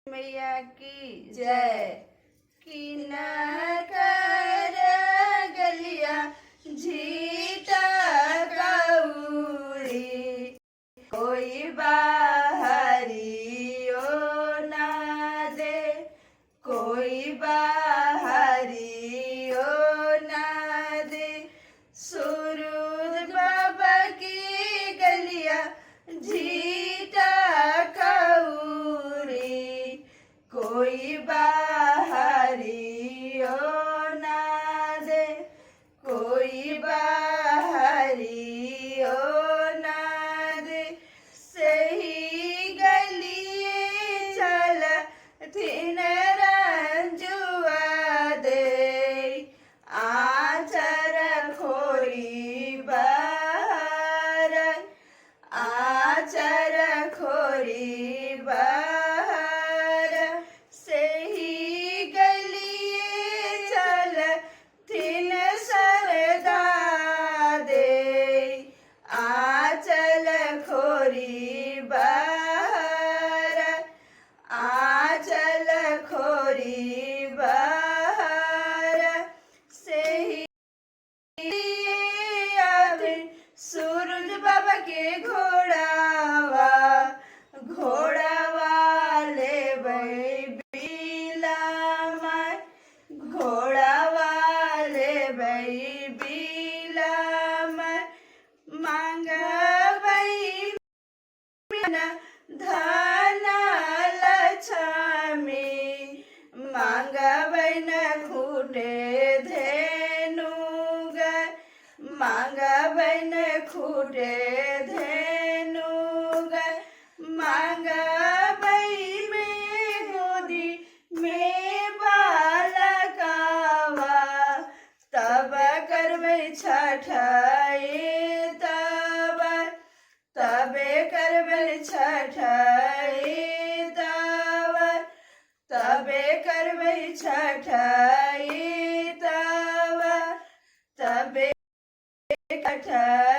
मैया की जय। की न कर गलिया झीटा गौरी, कोई बाहरी ओ ना दे, कोई बाहरी ओ ना दे। सूरज बाबा की गलिया झीटा गौरी, कोई बाहरी ओ ना दे, कोई बाहरी ओ ना दे। सही गलिए चल थिन रंजुआ दे, आचर खोरी बाहर, आचर खोरी बाहर। सही गलिए चल थिन सरदा दे, आचल खोरी बाहर, आचल खोरी बाहर। सही सूरज बाबा के घोड़ावा, घोड़ावा ले बीला माय, घोड़ावा ले बीला माय। मांगबई धना लक्ष्मी, मांगबई न खूटे धेनु गाय, मांगबई न खूटे धेनु गाय। मांगबई में गोदी में बालकावा, तब करबै छठई तबे करबै छठई तबे करबै छठई तबे छठई।